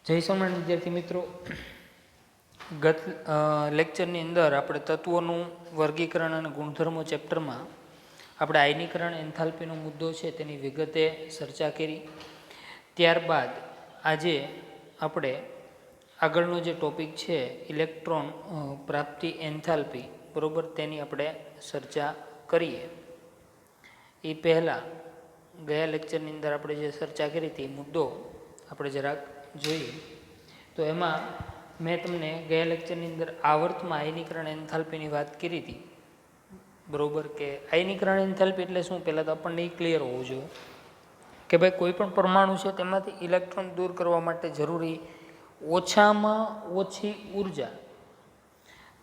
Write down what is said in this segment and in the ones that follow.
જય સોમનાથ વિદ્યાર્થી મિત્રો, ગત લેક્ચરની અંદર આપણે તત્વોનું વર્ગીકરણ અને ગુણધર્મો ચેપ્ટરમાં આપણે આયનીકરણ એન્થાલ્પીનો મુદ્દો છે તેની વિગતે ચર્ચા કરી. ત્યારબાદ આજે આપણે આગળનો જે ટોપિક છે ઇલેક્ટ્રોન પ્રાપ્તિ એન્થાલ્પી, બરાબર, તેની આપણે ચર્ચા કરીએ. એ પહેલાં ગયા લેક્ચરની અંદર આપણે જે ચર્ચા કરી હતી મુદ્દો આપણે જરાક જોઈએ. તો એમાં મેં તમને ગયા લેક્ચરની અંદર આવર્તમાં આયનીકરણ એન્થાલ્પીની વાત કરી હતી, બરાબર. કે આયનીકરણ એન્થાલ્પી એટલે શું, પહેલાં તો આપણને એ ક્લિયર હોવું જોઈએ કે ભાઈ કોઈ પણ પરમાણુ છે તેમાંથી ઇલેક્ટ્રોન દૂર કરવા માટે જરૂરી ઓછામાં ઓછી ઉર્જા,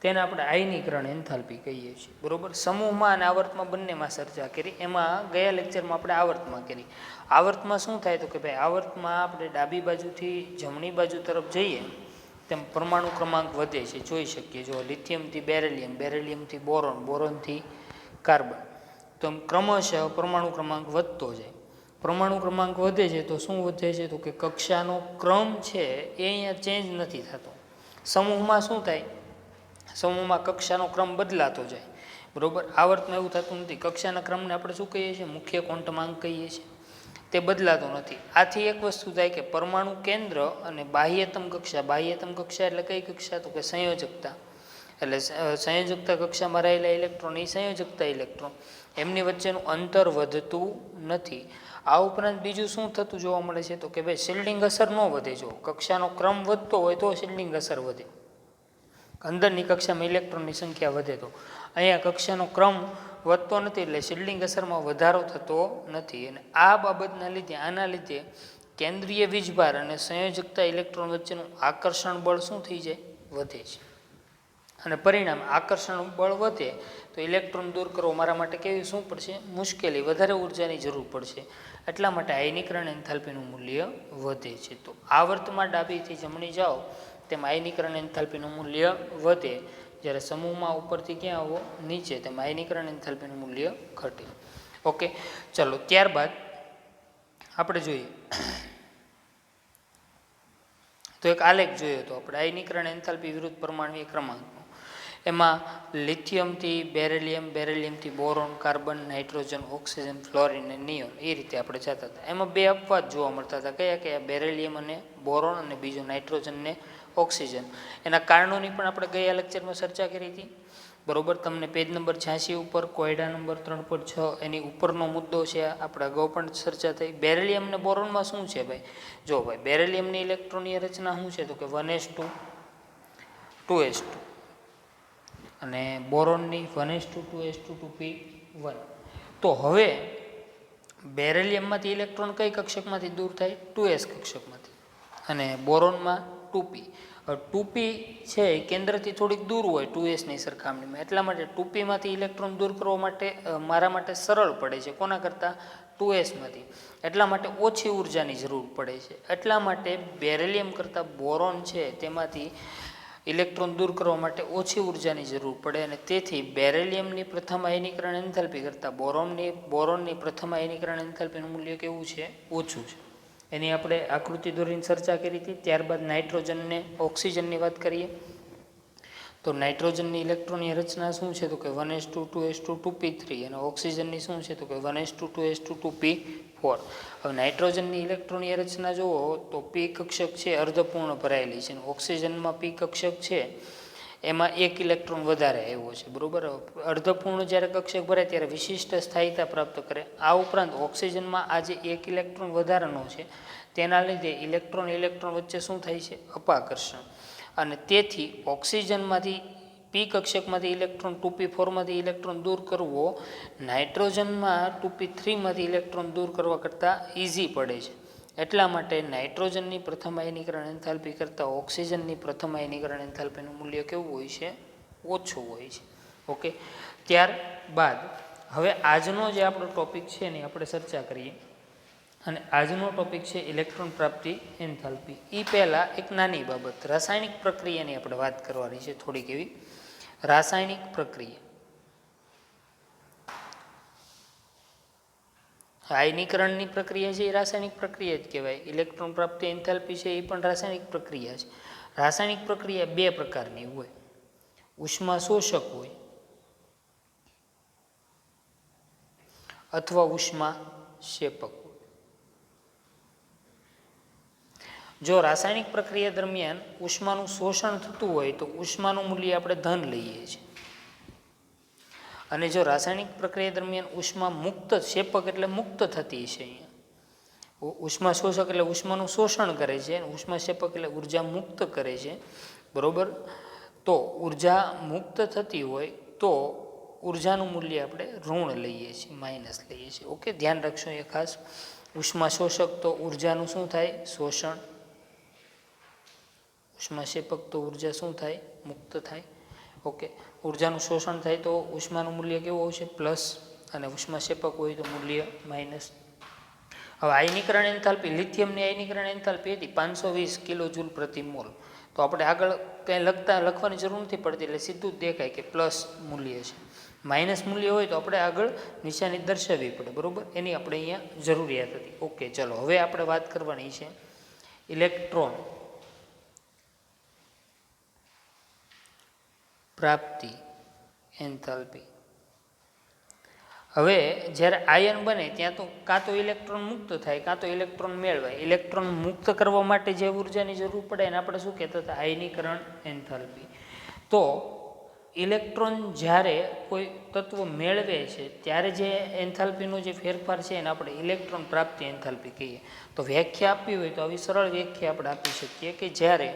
તેને આપણે આયનીકરણ એન્થાલ્પી કહીએ છીએ, બરાબર. સમૂહમાં અને આવર્તમાં બંનેમાં ચર્ચા કરી. એમાં ગયા લેક્ચરમાં આપણે આવર્તમાં કરી. આવર્તમાં શું થાય તો કે ભાઈ આવર્તમાં આપણે ડાબી બાજુથી જમણી બાજુ તરફ જઈએ તેમ પરમાણુ ક્રમાંક વધે છે, જોઈ શકીએ. જો લિથિયમથી બેરેલિયમ, બેરેલિયમથી બોરોન, બોરોનથી કાર્બન, તો ક્રમશઃ પરમાણુ ક્રમાંક વધતો જાય. પરમાણુ ક્રમાંક વધે છે તો શું વધે છે તો કે કક્ષાનો ક્રમ છે એ અહીંયા ચેન્જ નથી થતો. સમૂહમાં શું થાય, સમૂહમાં કક્ષાનો ક્રમ બદલાતો જાય, બરાબર. આવર્તમાં એવું થતું નથી. કક્ષાના ક્રમને આપણે શું કહીએ છીએ, મુખ્ય ક્વોન્ટમાંક કહીએ છીએ, તે બદલાતો નથી. આથી એક વસ્તુ થાય કે પરમાણુ કેન્દ્ર અને બાહ્યતમ કક્ષા, બાહ્યતમ કક્ષા એટલે કઈ કક્ષા તો કે સંયોજકતા, એટલે સંયોજકતા કક્ષામાં રહેલા ઇલેક્ટ્રોન એ સંયોજકતા ઇલેક્ટ્રોન, એમની વચ્ચેનું અંતર વધતું નથી. આ ઉપરાંત બીજું શું થતું જોવા મળે છે તો કે ભાઈ શિલ્ડિંગ અસર ન વધે. જો કક્ષાનો ક્રમ વધતો હોય તો શિલ્ડિંગ અસર વધે, અંદરની કક્ષામાં ઇલેક્ટ્રોનની સંખ્યા વધે. તો અહીંયા કક્ષાનો ક્રમ વધતો નથી એટલે શિલ્ડિંગ અસરમાં વધારો થતો નથી. અને આ બાબતના લીધે, આના લીધે કેન્દ્રીય વીજભાર અને સંયોજકતા ઇલેક્ટ્રોન વચ્ચેનું આકર્ષણ બળ શું થઈ જાય, વધે છે. અને પરિણામે આકર્ષણ બળ વધે તો ઇલેક્ટ્રોન દૂર કરવો મારા માટે કેવી શું પડશે, મુશ્કેલી, વધારે ઉર્જાની જરૂર પડશે. એટલા માટે આયનીકરણ એન્થાલ્પીનું મૂલ્ય વધે છે. તો આવર્તમાં ડાબીથી જમણી જાઓ તેમ આયનીકરણ એન્થાલ્પીનું મૂલ્ય વધે. જ્યારે સમૂહમાં ઉપરથી ક્યાં આવો, નીચે, તેમ આયનીકરણ એન્થાલ્પીનું મૂલ્ય ઘટે. ઓકે, ચલો ત્યારબાદ આપણે જોઈએ તો એક આલેખ જોયો તો આપણે આયનીકરણ એન્થાલ્પી વિરુદ્ધ પરમાણ્વીય ક્રમાંકનો. એમાં લિથિયમથી બેરેલિયમ, બેરેલિયમથી boron, carbon, nitrogen, oxygen, fluorine અને નિયોન, એ રીતે આપણે જતા હતા. એમાં બે અપવાદ જોવા મળતા હતા. કયા કયા, બેરેલિયમ અને બોરોન, અને બીજો નાઇટ્રોજન ને ઓક્સિજન. એના કારણોની પણ આપણે ગયા લેક્ચરમાં ચર્ચા કરી હતી, બરોબર. તમને પેજ નંબર 86 ઉપર કોયડા નંબર 3.6 એની ઉપરનો મુદ્દો છે, આપણે અગાઉ પણ ચર્ચા થઈ. બેરેલિયમ અને બોરોનમાં શું છે ભાઈ, જો ભાઈ બેરેલિયમની ઇલેક્ટ્રોનીય રચના શું છે તો કે 1s2 2s2, અને બોરોનની 1s2 2s2 2p1. તો હવે બેરેલિયમમાંથી ઇલેક્ટ્રોન કઈ કક્ષકમાંથી દૂર થાય, 2s કક્ષકમાંથી, અને બોરોનમાં 2p. 2p છે એ કેન્દ્રથી થોડીક દૂર હોય 2sની સરખામણીમાં, એટલા માટે 2pમાંથી ઇલેક્ટ્રોન દૂર કરવા માટે મારા માટે સરળ પડે છે, કોના કરતાં, 2sમાંથી. એટલા માટે ઓછી ઉર્જાની જરૂર પડે છે. એટલા માટે બેરેલિયમ કરતાં બોરોન છે તેમાંથી ઇલેક્ટ્રોન દૂર કરવા માટે ઓછી ઉર્જાની જરૂર પડે, અને તેથી બેરેલિયમની પ્રથમ આયનીકરણ એન્થાલ્પી કરતાં બોરોનની પ્રથમ આયનીકરણ એન્થાલ્પીનું મૂલ્ય કેવું છે, ઓછું છે. એની આપણે આકૃતિ દોરીને ચર્ચા કરી હતી. ત્યારબાદ નાઇટ્રોજનને ઓક્સિજનની વાત કરીએ તો નાઇટ્રોજનની ઇલેક્ટ્રોનની રચના શું છે તો કે 1s2 2s2 2p3, અને ઓક્સિજનની શું છે તો કે 1s2 2s2 2p4. હવે નાઇટ્રોજનની ઇલેક્ટ્રોનની રચના જુઓ તો p કક્ષક છે અર્ધપૂર્ણ ભરાયેલી છે, અને ઓક્સિજનમાં p કક્ષક છે એમાં એક ઇલેક્ટ્રોન વધારે આવ્યો છે, બરોબર. અર્ધપૂર્ણ જ્યારે કક્ષક ભરાય ત્યારે વિશિષ્ટ સ્થાયીતા પ્રાપ્ત કરે. આ ઉપરાંત ઓક્સિજનમાં આ જે એક ઇલેક્ટ્રોન વધારાનો છે તેના લીધે ઇલેક્ટ્રોન ઇલેક્ટ્રોન વચ્ચે શું થાય છે, અપાકર્ષણ. અને તેથી ઓક્સિજનમાંથી p કક્ષકમાંથી ઇલેક્ટ્રોન 2p4માંથી ઇલેક્ટ્રોન દૂર કરવો નાઇટ્રોજનમાં 2p3માંથી ઇલેક્ટ્રોન દૂર કરવા કરતાં ઇઝી પડે છે. એટલા માટે નાઇટ્રોજનની પ્રથમ આયનીકરણ એન્થાલ્પી કરતાં ઓક્સિજનની પ્રથમ આયનીકરણ એન્થાલ્પીનું મૂલ્ય કેવું હોય છે, ઓછું હોય છે. ઓકે, ત્યારબાદ હવે આજનો જે આપણો ટોપિક છે એની આપણે ચર્ચા કરીએ. અને આજનો ટોપિક છે ઇલેક્ટ્રોન પ્રાપ્તિ એન્થાલ્પી. એ પહેલાં એક નાની બાબત, રાસાયણિક પ્રક્રિયાની આપણે વાત કરવાની છે, થોડીક એવી રાસાયણિક પ્રક્રિયા. આયનીકરણની પ્રક્રિયા છે એ રાસાયણિક પ્રક્રિયા જ કહેવાય. ઇલેક્ટ્રોન પ્રાપ્તિ એન્થાલ્પી છે એ પણ રાસાયણિક પ્રક્રિયા છે. રાસાયણિક પ્રક્રિયા બે પ્રકારની હોય, ઉષ્મા શોષક હોય અથવા ઉષ્મા ક્ષેપક. જો રાસાયણિક પ્રક્રિયા દરમિયાન ઉષ્માનું શોષણ થતું હોય તો ઉષ્માનું મૂલ્ય આપણે ધન લઈએ છીએ. અને જો રાસાયણિક પ્રક્રિયા દરમિયાન ઉષ્મા મુક્ત, ક્ષેપક એટલે મુક્ત થતી છે, અહીંયા ઉષ્મા શોષક એટલે ઉષ્માનું શોષણ કરે છે, ઉષ્મા ક્ષેપક એટલે ઉર્જા મુક્ત કરે છે, બરોબર. તો ઉર્જા મુક્ત થતી હોય તો ઉર્જાનું મૂલ્ય આપણે ઋણ લઈએ છીએ, માઇનસ લઈએ છીએ. ઓકે, ધ્યાન રાખશો એ ખાસ. ઉષ્મા શોષક તો ઉર્જાનું શું થાય? શોષણ. ઉષ્મા ક્ષેપક તો ઉર્જા શું થાય? મુક્ત થાય. ઓકે, ઉર્જાનું શોષણ થાય તો ઉષ્માનું મૂલ્ય કેવું આવશે? પ્લસ. અને ઉષ્મા ક્ષેપક હોય તો મૂલ્ય માઇનસ. હવે આયનીકરણ એન્થાલ્પી, લિથિયમની આયનીકરણ એન્થાલ્પી હતી 520 કિલોજૂલ પ્રતિ મોલ. તો આપણે આગળ કંઈ લખવાની જરૂર નથી પડતી, એટલે સીધું જ દેખાય કે પ્લસ મૂલ્ય છે. માઇનસ મૂલ્ય હોય તો આપણે આગળ નિશાની દર્શાવવી પડે, બરાબર. એની આપણે અહીંયા જરૂરિયાત હતી. ઓકે, ચલો હવે આપણે વાત કરવાની છે ઇલેક્ટ્રોન પ્રાપ્તિ એન્થાલ્પી. હવે જ્યારે આયન બને ત્યાં તો કાં તો ઇલેક્ટ્રોન મુક્ત થાય કાં તો ઇલેક્ટ્રોન મેળવાય. ઇલેક્ટ્રોન મુક્ત કરવા માટે જે ઉર્જાની જરૂર પડે એને આપણે શું કહેતા હતા? આયનીકરણ એન્થાલ્પી. તો ઇલેક્ટ્રોન જ્યારે કોઈ તત્વ મેળવે છે ત્યારે જે એન્થાલ્પીનો જે ફેરફાર છે એને આપણે ઇલેક્ટ્રોન પ્રાપ્તિ એન્થાલ્પી કહીએ. તો વ્યાખ્યા આપવી હોય તો આવી સરળ વ્યાખ્યા આપણે આપી શકીએ કે જ્યારે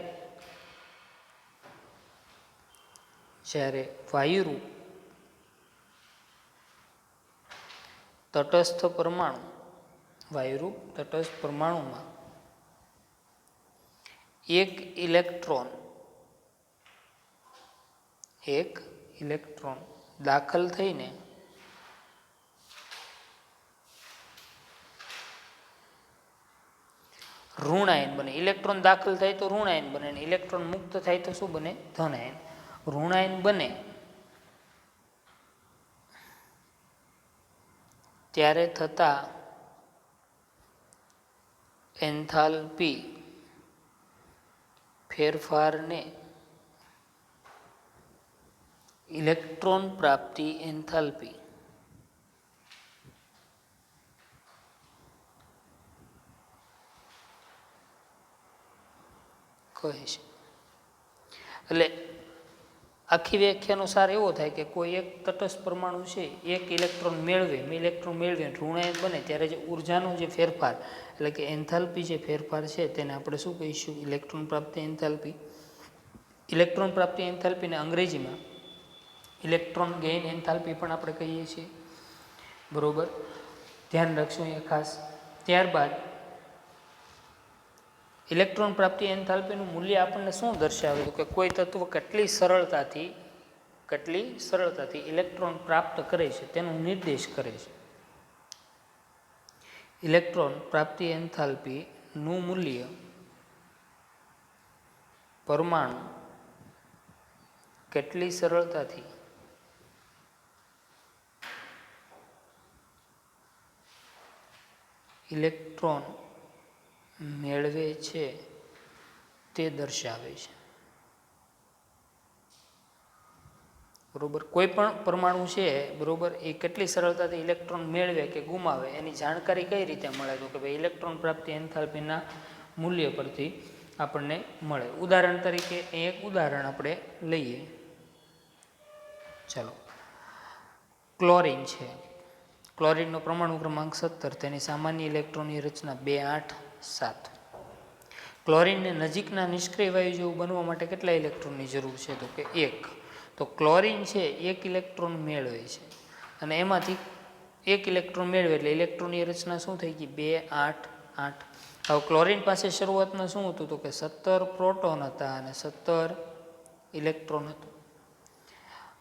વાયુરૂપ તટસ્થ પરમાણુ, વાયુરૂપ તટસ્થ પરમાણુમાં એક ઇલેક્ટ્રોન દાખલ થઈને ઋણ આયન બને. ઇલેક્ટ્રોન દાખલ થાય તો ઋણ આયન બને, ઇલેક્ટ્રોન મુક્ત થાય તો શું બને? ધન આયન. ઋણ આયન બને ત્યારે થતા એન્થાલ્પી ફેરફારને ઇલેક્ટ્રોન પ્રાપ્તિ એન્થાલ્પી કહે છે. એટલે આખી વ્યાખ્યાનો સાર એવો થાય કે કોઈ એક તટસ્થ પરમાણુ છે એક ઇલેક્ટ્રોન મેળવે ઋણાયન બને ત્યારે જે ઉર્જાનો જે ફેરફાર એટલે કે એન્થાલ્પી જે ફેરફાર છે તેને આપણે શું કહીશું? ઇલેક્ટ્રોન પ્રાપ્તિ એન્થાલ્પી. ઇલેક્ટ્રોન પ્રાપ્તિ એન્થાલ્પીને અંગ્રેજીમાં ઇલેક્ટ્રોન ગેઇન એન્થાલ્પી પણ આપણે કહીએ છીએ, બરોબર. ધ્યાન રાખશું એ ખાસ. ત્યારબાદ ઇલેક્ટ્રોન પ્રાપ્તિ એન્થાલ્પીનું મૂલ્ય આપણને શું દર્શાવે છે કે કોઈ તત્વ કેટલી સરળતાથી ઇલેક્ટ્રોન પ્રાપ્ત કરે છે તેનો નિર્દેશ કરે છે. ઇલેક્ટ્રોન પ્રાપ્તિ એન્થાલ્પીનું મૂલ્ય પરમાણુ કેટલી સરળતાથી ઇલેક્ટ્રોન મેળવે છે તે દર્શાવે છે, બરોબર. કોઈ પણ પરમાણુ છે, બરોબર, એ કેટલી સરળતાથી ઇલેક્ટ્રોન મેળવે કે ગુમાવે એની જાણકારી કઈ રીતે મળે? તો કે ભાઈ ઇલેક્ટ્રોન પ્રાપ્તિ એન્થાલ્પીના મૂલ્ય પરથી આપણને મળે. ઉદાહરણ તરીકે એક ઉદાહરણ આપણે લઈએ. ચાલો, ક્લોરીન છે. ક્લોરીનનો પરમાણુ ક્રમાંક 17, તેની સામાન્ય ઇલેક્ટ્રોનની રચના 2, 8, 7. ક્લોરીનને નજીકના નિષ્ક્રિય વાયુ જેવું બનવા માટે કેટલા ઇલેક્ટ્રોનની જરૂર છે? તો કે 1. તો ક્લોરીન છે 1 ઇલેક્ટ્રોન મેળવે છે અને એમાંથી 1 ઇલેક્ટ્રોન મેળવે એટલે ઇલેક્ટ્રોનની રચના શું થઈ ગઈ? 2, 8, 8. હવે ક્લોરીન પાસે શરૂઆતમાં શું હતું? તો કે 17 પ્રોટોન હતા અને 17 ઇલેક્ટ્રોન હતું,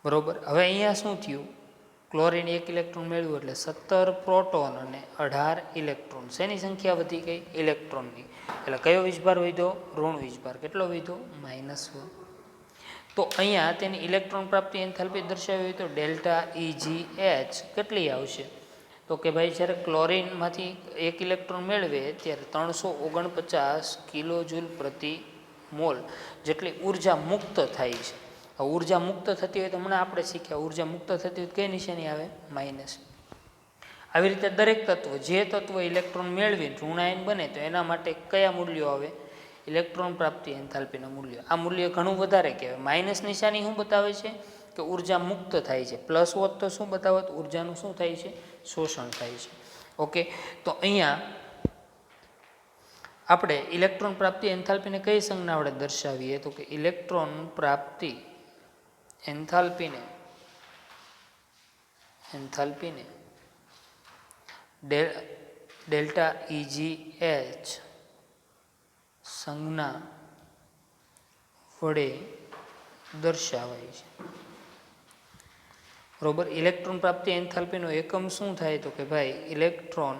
બરોબર. હવે અહીંયા શું થયું? ક્લોરીન 1 ઇલેક્ટ્રોન મેળવ્યું એટલે 17 પ્રોટોન અને 18 ઇલેક્ટ્રોન. શેની સંખ્યા વધી ગઈ? ઇલેક્ટ્રોનની. એટલે કયો વીજભાર વધ્યો? ઋણ વીજભાર. કેટલો વધ્યો? -1. તો અહીંયા તેની ઇલેક્ટ્રોન પ્રાપ્તિ એન્થાલ્પી દર્શાવી હોય તો ડેલ્ટા EgH કેટલી આવશે? તો કે ભાઈ જ્યારે ક્લોરિનમાંથી એક ઇલેક્ટ્રોન મેળવે ત્યારે 349 કિલો જૂલ પ્રતિ મોલ જેટલી ઉર્જા મુક્ત થાય છે. ઉર્જા મુક્ત થતી હોય તો હમણાં આપણે શીખ્યા, ઉર્જા મુક્ત થતી હોય કઈ નિશાની આવે? માઇનસ. આવી રીતે દરેક તત્વ, જે તત્વ ઇલેક્ટ્રોન મેળવી ઋણાયન બને તો એના માટે કયા મૂલ્યો આવે? ઇલેક્ટ્રોન પ્રાપ્તિ એન્થાલ્પીના મૂલ્યો. આ મૂલ્ય ઘણું વધારે કહેવાય. માઇનસ નિશાની શું બતાવે છે? કે ઉર્જા મુક્ત થાય છે. પ્લસ હોત તો શું બતાવે? ઉર્જાનું શું થાય છે? શોષણ થાય છે. ઓકે, તો અહીંયા આપણે ઇલેક્ટ્રોન પ્રાપ્તિ એન્થાલ્પીને કઈ સંજ્ઞા વડે દર્શાવીએ? તો કે ઇલેક્ટ્રોન પ્રાપ્તિ એન્થાલ્પીને ડેલ્ટા EgH સંજ્ઞા વડે દર્શાવાય છે. બરોબર. ઇલેક્ટ્રોન પ્રાપ્તિ એન્થાલ્પીનો એકમ શું થાય? તો કે ભાઈ ઇલેક્ટ્રોન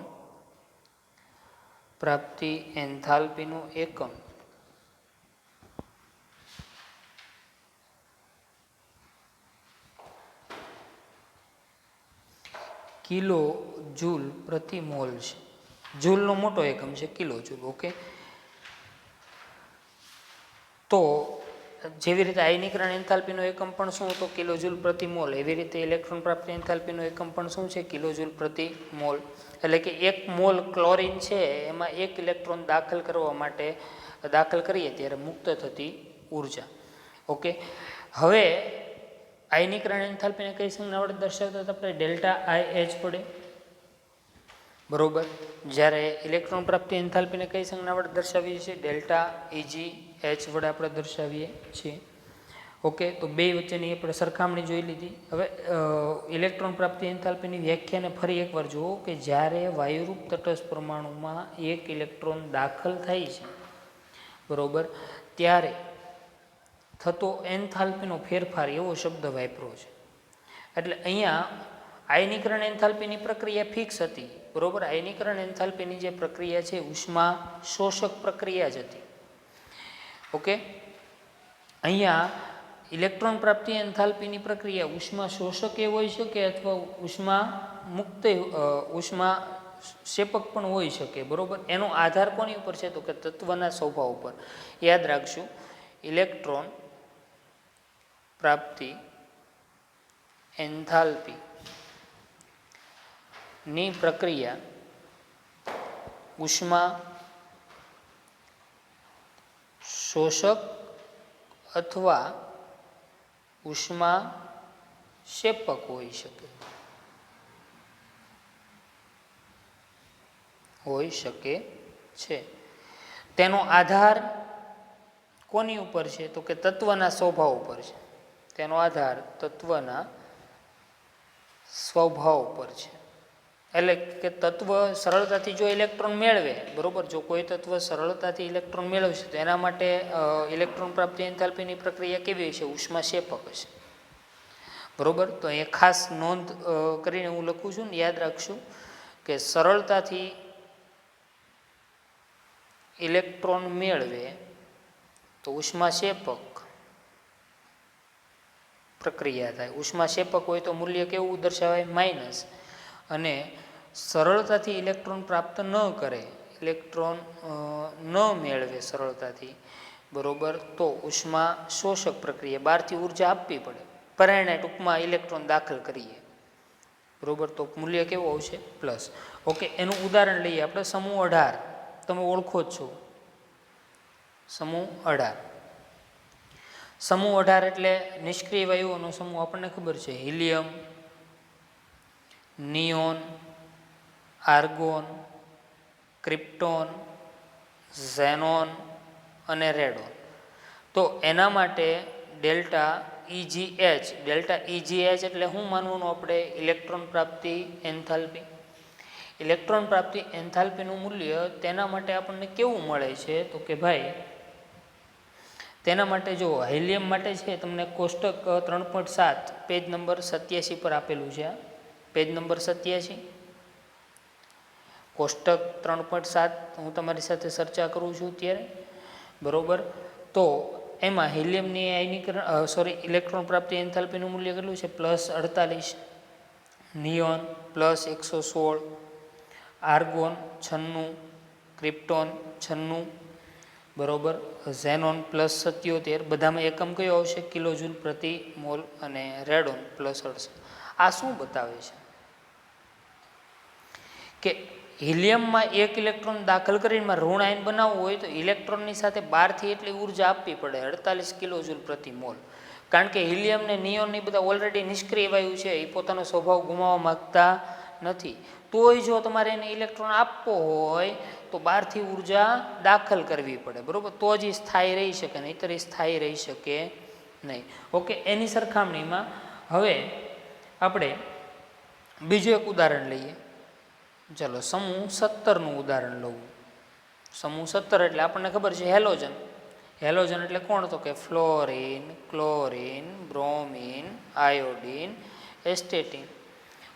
પ્રાપ્તિ એન્થાલ્પીનો એકમ કિલો જૂલ પ્રતિ મોલ છે. જૂલનો મોટો એકમ છે કિલો જૂલ. ઓકે, તો જેવી રીતે આયનીકરણ એન્થાલ્પીનો એકમ પણ શું હતો? કિલો જૂલ પ્રતિ મોલ. એવી રીતે ઇલેક્ટ્રોન પ્રાપ્તિ એન્થાલ્પીનો એકમ પણ શું છે? કિલો જૂલ પ્રતિ મોલ. એટલે કે 1 મોલ ક્લોરિન છે એમાં 1 ઇલેક્ટ્રોન દાખલ કરવા માટે દાખલ કરીએ ત્યારે મુક્ત થતી ઉર્જા. ઓકે, હવે આયનીકરણ એન્થાલ્પીને કઈ સંજ્ઞા વડે દર્શાવતા હતા આપણે? ડેલ્ટા IH વડે. બરોબર. જ્યારે ઇલેક્ટ્રોન પ્રાપ્તિ એન્થાલ્પીને કઈ સંજ્ઞા વડે દર્શાવીએ છીએ? ડેલ્ટા EgH વડે આપણે દર્શાવીએ છીએ. ઓકે, તો બે વચ્ચેની આપણે સરખામણી જોઈ લીધી. હવે ઇલેક્ટ્રોન પ્રાપ્તિ એન્થાલ્પીની વ્યાખ્યાને ફરી એકવાર જુઓ કે જ્યારે વાયુરૂપ તટસ્થ પરમાણુમાં 1 ઇલેક્ટ્રોન દાખલ થાય છે, બરોબર, ત્યારે થતો એન્થાલ્પીનો ફેરફાર એવો શબ્દ વાપરો છે. એટલે અહીંયા આયનીકરણ એન્થાલ્પીની પ્રક્રિયા ફિક્સ હતી. બરોબર. આયનીકરણ એન્થાલ્પીની જે પ્રક્રિયા છે ઉષ્મા શોષક પ્રક્રિયા જ હતી. ઓકે, અહીંયા ઇલેક્ટ્રોન પ્રાપ્તિ એન્થાલ્પીની પ્રક્રિયા ઉષ્મા શોષક એ હોઈ શકે અથવા ઉષ્મા મુક્ત ઉષ્મા ક્ષેપક પણ હોઈ શકે. બરોબર. એનો આધાર કોની ઉપર છે? તો કે તત્વના સ્વભાવ ઉપર. યાદ રાખશું, ઇલેક્ટ્રોન પ્રાપ્તિ એન્થાલ્પી ની પ્રક્રિયા ઉષ્મા શોષક અથવા ઉષ્મા ક્ષેપક હોઈ શકે છે. તેનો આધાર કોની ઉપર છે? તો કે તત્વના સ્વભાવ ઉપર છે. તેનો આધાર તત્વના સ્વભાવ ઉપર છે. એટલે કે તત્વ સરળતાથી જો ઇલેક્ટ્રોન મેળવે, બરોબર, જો કોઈ તત્વ સરળતાથી ઇલેક્ટ્રોન મેળવશે તો એના માટે ઇલેક્ટ્રોન પ્રાપ્તિ એન્થાલ્પીની પ્રક્રિયા કેવી હશે? ઉષ્માક્ષેપક હશે. બરોબર. તો એ ખાસ નોંધ કરીને હું લખું છું ને યાદ રાખશું કે સરળતાથી ઇલેક્ટ્રોન મેળવે તો ઉષ્માક્ષેપક પ્રક્રિયા થાય. ઉષ્માક્ષેપક હોય તો મૂલ્ય કેવું દર્શાવાય? માઇનસ. અને સરળતાથી ઇલેક્ટ્રોન પ્રાપ્ત ન કરે, ઇલેક્ટ્રોન ન મેળવે સરળતાથી, બરોબર, તો ઉષ્મા શોષક પ્રક્રિયા, બહારથી ઉર્જા આપવી પડે, પરિણામે ટૂંકમાં ઇલેક્ટ્રોન દાખલ કરીએ, બરોબર, તો મૂલ્ય કેવું આવશે? પ્લસ. ઓકે, એનું ઉદાહરણ લઈએ આપણે. સમૂહ 18 તમે ઓળખો જ છો. સમૂહ 18. સમૂહ 18 એટલે નિષ્ક્રિય વાયુઓનો સમૂહ. આપણને ખબર છે, helium, neon, argon, krypton, xenon અને રેડોન. તો એના માટે ડેલ્ટા EgH એટલે શું માનવાનું આપણે? ઇલેક્ટ્રોન પ્રાપ્તિ એન્થાલ્પી. ઇલેક્ટ્રોન પ્રાપ્તિ એન્થાલ્પીનું મૂલ્ય તેના માટે આપણને કેવું મળે છે? તો કે ભાઈ તેના માટે જો હિલિયમ માટે છે તમને કોષ્ટક 3.7 પેજ નંબર 87 પર આપેલું છે. પેજ નંબર 87 કોષ્ટક 3.7 હું તમારી સાથે ચર્ચા કરું છું ત્યારે, બરોબર. તો એમાં હિલિયમની ઇલેક્ટ્રોન પ્રાપ્તિ એન્થાલ્પીનું મૂલ્ય કેટલું છે? +48. નિયોન +116, આર્ગોન 96, ક્રિપ્ટોન 96, બરોબર, ઝેનોન +77, બધામાં એકમ કયો આવશે? કિલોજૂલ પ્રતિ મોલ, અને રેડોન +68. આ શું બતાવે છે કે હિલિયમમાં એક ઇલેક્ટ્રોન દાખલ કરીને ઋણ આયન બનાવવું હોય તો ઇલેક્ટ્રોનની સાથે બહારથી એટલી ઉર્જા આપવી પડે, 48 કિલોજૂલ પ્રતિ મોલ. કારણ કે હિલિયમ ને નિયોન એ બધા ઓલરેડી નિષ્ક્રિય વાયુ છે, એ પોતાનો સ્વભાવ ગુમાવવા માગતા નથી. તોય જો તમારે એને ઇલેક્ટ્રોન આપવો હોય તો બહારથી ઉર્જા દાખલ કરવી પડે, બરાબર, તો જ એ સ્થાયી રહી શકે, નહીંતર એ સ્થાયી રહી શકે નહીં. ઓકે, એની સરખામણીમાં હવે આપણે બીજું એક ઉદાહરણ લઈએ. ચાલો સમૂહ 17નું ઉદાહરણ લઉં. સમૂહ 17 એટલે આપણને ખબર છે હેલોજન. હેલોજન એટલે કોણ? તો કે fluorine, chlorine, bromine, iodine, astatine.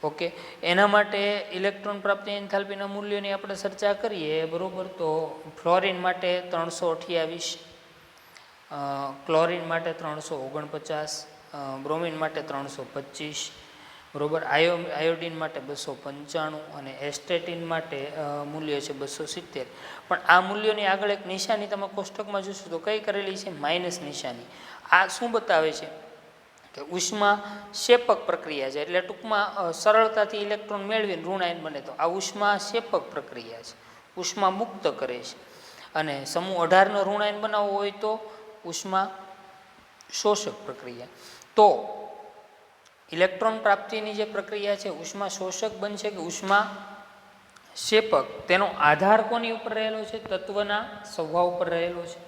Okay, એના માટે ઇલેક્ટ્રોન પ્રાપ્તિ એન્થાલ્પીના મૂલ્યોની આપણે ચર્ચા કરીએ, બરાબર. તો ફ્લોરિન માટે 328, ક્લોરિન માટે 349, બ્રોમિન માટે 325, બરાબર, આયોડિન માટે 295 અને એસ્ટેટિન માટે મૂલ્ય છે 270. પણ આ મૂલ્યોની આગળ એક નિશાની તમે કોષ્ટકમાં જોશો તો કઈ કરેલી છે? માઇનસ નિશાની. આ શું બતાવે છે કે ઉષ્મા શેપક પ્રક્રિયા છે, એટલે ટૂંકમાં સરળતાથી ઇલેક્ટ્રોન મેળવીને ઋણ આયન બને. તો આ ઉષ્મા શેપક પ્રક્રિયા છે, ઉષ્મા મુક્ત કરે છે. અને સમૂહ 18નો ઋણ આયન બનાવવો હોય તો ઉષ્મા શોષક પ્રક્રિયા. તો ઇલેક્ટ્રોન પ્રાપ્તિની જે પ્રક્રિયા છે ઉષ્મા શોષક બનશે કે ઉષ્મા શેપક, તેનો આધાર કોની ઉપર રહેલો છે? તત્વના સ્વભાવ ઉપર રહેલો છે,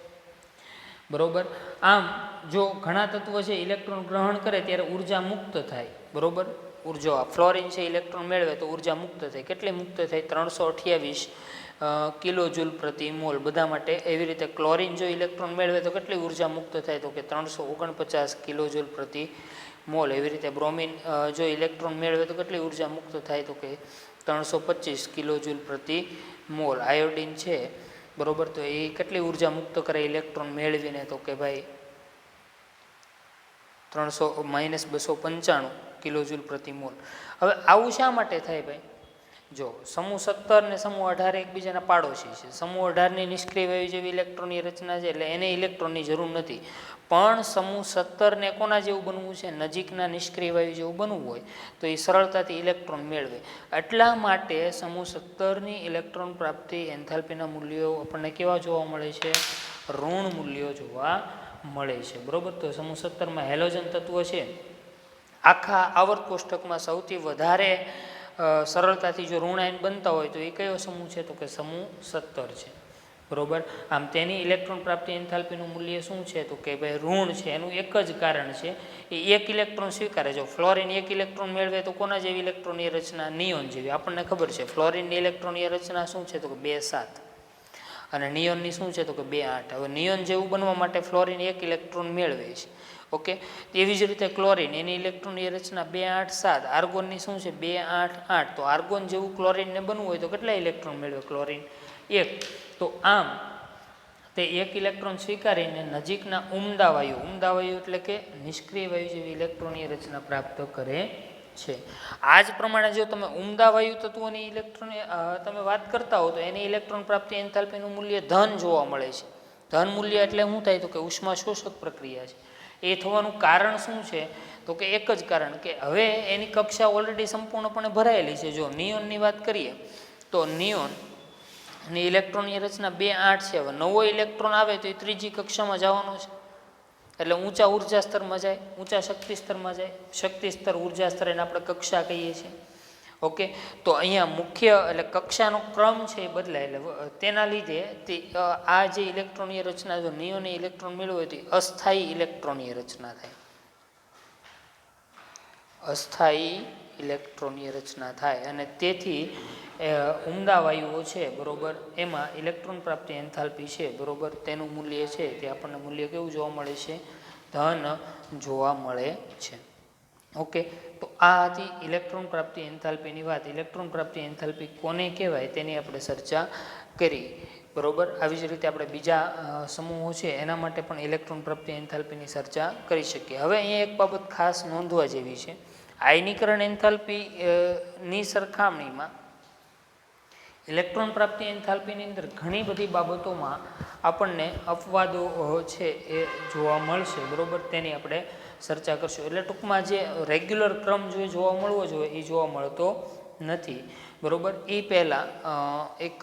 બરોબર. આમ જો ઘણા તત્વો છે ઇલેક્ટ્રોન ગ્રહણ કરે ત્યારે ઉર્જા મુક્ત થાય, બરોબર. ઉર્જા ફ્લોરિન છે ઇલેક્ટ્રોન મેળવે તો ઉર્જા મુક્ત થાય. કેટલી મુક્ત થાય? 328 કિલોજૂલ પ્રતિ મોલ બધા માટે. એવી રીતે ક્લોરિન જો ઇલેક્ટ્રોન મેળવે તો કેટલી ઉર્જા મુક્ત થાય? તો કે 349 કિલોજૂલ પ્રતિ મોલ. એવી રીતે બ્રોમિન જો ઇલેક્ટ્રોન મેળવે તો કેટલી ઉર્જા મુક્ત થાય? તો કે 325 કિલોજૂલ પ્રતિ મોલ. આયોડિન છે, બરોબર, તો એ કેટલી ઉર્જા મુક્ત કરે ઇલેક્ટ્રોન મેળવીને? તો કે ભાઈ -295 કિલોજૂલ પ્રતિ મોલ. હવે આવું શા માટે થાય ભાઈ? જો સમૂહ 17 ને સમૂહ 18 એકબીજાના પાડોશી છે. સમૂહ 18ની નિષ્ક્રિય વાયુ જેવી ઇલેક્ટ્રોનની રચના છે એટલે એને ઇલેક્ટ્રોનની જરૂર નથી. પણ સમૂહ 17 ને કોના જેવું બનવું છે? નજીકના નિષ્ક્રિય વાયુ જેવું બનવું હોય તો એ સરળતાથી ઇલેક્ટ્રોન મેળવે. એટલા માટે સમૂહ 17ની ઇલેક્ટ્રોન પ્રાપ્તિ એન્થાલ્પીના મૂલ્યો આપણને કેવા જોવા મળે છે? ઋણ મૂલ્યો જોવા મળે છે, બરોબર. તો સમૂહ 17માં હેલોજન તત્વ છે. આખા આવર્ત કોષ્ટકમાં સૌથી વધારે સરળતાથી જો ઋણ આયન બનતા હોય તો એ કયો સમૂહ છે? તો કે સમૂહ 17 છે, બરોબર. આમ તેની ઇલેક્ટ્રોન પ્રાપ્તિ એન્થાલ્પીનું મૂલ્ય શું છે? તો કે ભાઈ ઋણ છે. એનું એક જ કારણ છે, એ એક ઇલેક્ટ્રોન સ્વીકારે. જો ફ્લોરિન એક ઇલેક્ટ્રોન મેળવે તો કોના જેવી ઇલેક્ટ્રોનની રચના? નિયોન જેવી. આપણને ખબર છે ફ્લોરિનની ઇલેક્ટ્રોનની રચના શું છે? તો કે 2 7 અને નિયોનની શું છે? તો કે 2 8. હવે નિયોન જેવું બનવા માટે ફ્લોરિન એક ઇલેક્ટ્રોન મેળવે છે, ઓકે. એવી જ રીતે ક્લોરિન, એની ઇલેક્ટ્રોનની રચના 2 8 7. આર્ગોનની શું છે? 2 8 8. તો આર્ગોન જેવું ક્લોરિનને બનવું હોય તો કેટલા ઇલેક્ટ્રોન મેળવે ક્લોરિન? 1. તો આમ તે એક ઇલેક્ટ્રોન સ્વીકારીને નજીકના ઉમદા વાયુ એટલે કે નિષ્ક્રિય વાયુ જેવી ઇલેક્ટ્રોનની રચના પ્રાપ્ત કરે છે. આ જ પ્રમાણે જો તમે ઉમદા વાયુ તત્વોની ઇલેક્ટ્રોન તમે વાત કરતા હો તો એની ઇલેક્ટ્રોન પ્રાપ્તિ એન્થાલ્પીનું મૂલ્ય ધન જોવા મળે છે. ધન મૂલ્ય એટલે શું થાય? તો કે ઉષ્મા શોષક પ્રક્રિયા છે. એ થવાનું કારણ શું છે? તો કે એક જ કારણ કે હવે એની કક્ષા ઓલરેડી સંપૂર્ણપણે ભરાયેલી છે. જો નિયોનની વાત કરીએ તો નિયોનની ઇલેક્ટ્રોનની રચના 2 8 છે. હવે નવો ઇલેક્ટ્રોન આવે તો એ ત્રીજી કક્ષામાં જવાનો છે, એટલે ઊંચા ઉર્જા સ્તરમાં જાય, ઊંચા શક્તિ સ્તરમાં જાય. શક્તિ સ્તર, ઉર્જા સ્તર એને આપણે કક્ષા કહીએ છીએ, ઓકે. તો અહીંયા મુખ્ય એટલે કક્ષાનો ક્રમ છે એ બદલાય, એટલે તેના લીધે આ જે ઇલેક્ટ્રોનની રચના જો નિયોનની ઇલેક્ટ્રોન મેળવે તો અસ્થાયી ઇલેક્ટ્રોનની રચના થાય. અસ્થાયી ઇલેક્ટ્રોનની રચના થાય અને તેથી ઉમદા વાયુઓ છે, બરોબર, એમાં ઇલેક્ટ્રોન પ્રાપ્તિ એન્થાલ્પી છે, બરોબર, તેનું મૂલ્ય છે તે આપણને મૂલ્ય કેવું જોવા મળે છે? ધન જોવા મળે છે, ઓકે. તો આ હતી ઇલેક્ટ્રોન પ્રાપ્તિ એન્થાલ્પીની વાત. ઇલેક્ટ્રોન પ્રાપ્તિ એન્થાલ્પી કોને કહેવાય તેની આપણે ચર્ચા કરી, બરોબર. આવી જ રીતે આપણે બીજા સમૂહો છે એના માટે પણ ઇલેક્ટ્રોન પ્રાપ્તિ એન્થાલ્પીની ચર્ચા કરી શકીએ. હવે અહીંયા એક બાબત ખાસ નોંધવા જેવી છે. આયનીકરણ એન્થાલ્પી ની સરખામણીમાં ઇલેક્ટ્રોન પ્રાપ્તિ એન્થાલ્પીની અંદર ઘણી બધી બાબતોમાં આપણને અપવાદો છે એ જોવા મળશે, બરાબર. તેની આપણે ચર્ચા કરશું. એટલે ટૂંકમાં જે રેગ્યુલર ક્રમ જે જોવા મળવો જોઈએ એ જોવા મળતો નથી, બરાબર. એ પહેલાં એક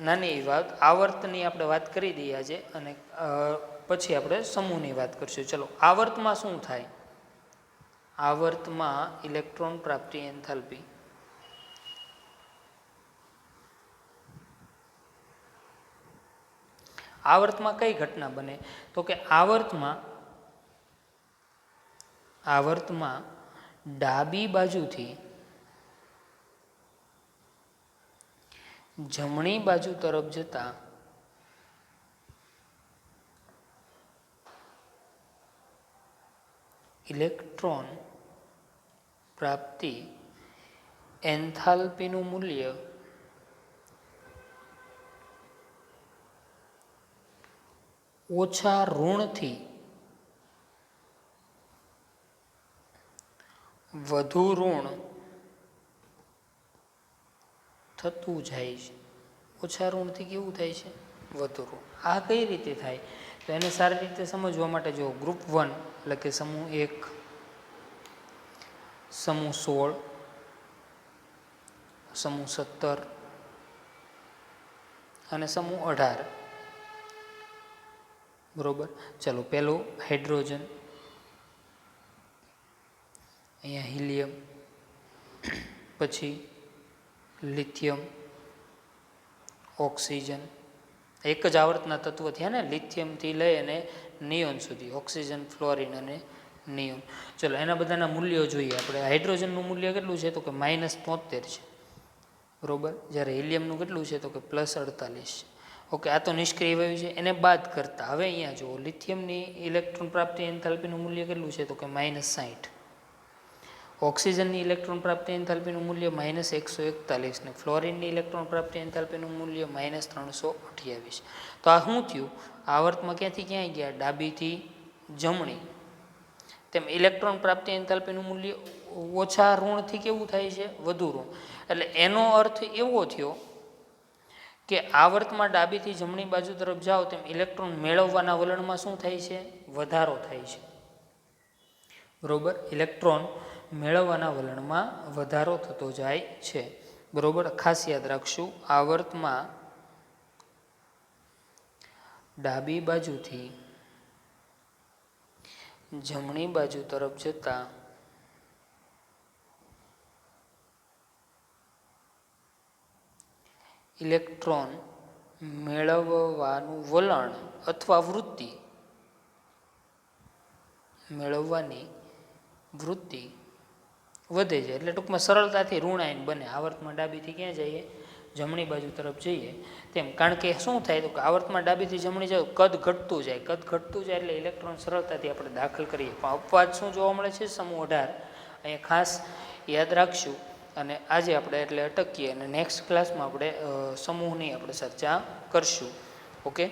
નાની વાત આવર્તની આપણે વાત કરી દઈએ આજે, અને પછી આપણે સમૂહની વાત કરીશું. ચલો, આવર્તમાં શું થાય? આવર્તમાં ઇલેક્ટ્રોન પ્રાપ્તિ એન્થાલ્પી આવર્તમાં કઈ ઘટના બને? તો કે આવર્તમાં ડાબી બાજુથી જમણી બાજુ તરફ જતા ઇલેક્ટ્રોન પ્રાપ્તિ એન્થાલ્પીનું મૂલ્ય ઓછા ઋણથી વધુ ઋણ થતું જાય છે. ઓછા ઋણથી કેવું થાય છે? વધુ ઋણ. આ કઈ રીતે થાય? તો એને સારી રીતે સમજવા માટે જો ગ્રુપ 1 એટલે કે સમૂહ 1, સમૂહ 16, સમૂહ 17 અને સમૂહ 18, બરોબર. ચલો, પહેલું હાઇડ્રોજન, અહીંયા હિલિયમ, પછી લિથિયમ, ઓક્સિજન. એક જ આવર્તના તત્વ થયા ને, લિથિયમથી લઈ અને નિયોન સુધી, ઓક્સિજન, ફ્લોરિન અને નિયોન. ચલો, એના બધાના મૂલ્યો જોઈએ આપણે. હાઇડ્રોજનનું મૂલ્ય કેટલું છે? તો કે -73 છે, બરોબર. જ્યારે હિલિયમનું કેટલું છે? તો કે +48 છે. ઓકે, આ તો નિષ્ક્રિય વાયુ છે, એને બાદ કરતા હવે અહીંયા જુઓ, લિથિયમની ઇલેક્ટ્રોન પ્રાપ્તિ એન્થાલ્પીનું મૂલ્ય કેટલું છે? તો કે -60. ઓક્સિજનની ઇલેક્ટ્રોન પ્રાપ્તિ એન્થાલ્પીનું મૂલ્ય -141 ને ફ્લોરિનની ઇલેક્ટ્રોન પ્રાપ્તિ એન્થાલ્પીનું મૂલ્ય -328. તો આ શું થયું? આવર્તમાં ક્યાંથી ક્યાંય ગયા? ડાબીથી જમણી. તેમ ઇલેક્ટ્રોન પ્રાપ્તિ એન્થાલ્પીનું મૂલ્ય ઓછા ઋણથી કેવું થાય છે? વધુ ઋણ. એટલે એનો અર્થ એવો થયો કે આવર્તમાં ડાબીથી જમણી બાજુ તરફ જાઓ તેમ ઇલેક્ટ્રોન મેળવવાના વલણમાં શું થાય છે? વધારો થાય છે, બરોબર. ઇલેક્ટ્રોન મેળવવાના વલણમાં વધારો થતો જાય છે, બરોબર. ખાસ યાદ રાખશું, આવર્તમાં ડાબી બાજુથી જમણી બાજુ તરફ જતા ઇલેક્ટ્રોન મેળવવાનું વલણ અથવા વૃત્તિ, મેળવવાની વૃત્તિ વધે છે. એટલે ટૂંકમાં સરળતાથી ઋણાયન બને. આવર્તમાં ડાબીથી ક્યાં જઈએ? જમણી બાજુ તરફ જઈએ તેમ. કારણ કે શું થાય? તો કે આવર્તમાં ડાબીથી જમણી જાય, કદ ઘટતું જાય. કદ ઘટતું જાય એટલે ઇલેક્ટ્રોન સરળતાથી આપણે દાખલ કરીએ. પણ અપવાદ શું જોવા મળે છે? સમૂહ 18. અહીંયા ખાસ યાદ રાખશું. અને આજે આપણે એટલે અટકીએ, અને નેક્સ્ટ ક્લાસમાં આપણે સમૂહની આપણે ચર્ચા કરશું. ઓકે.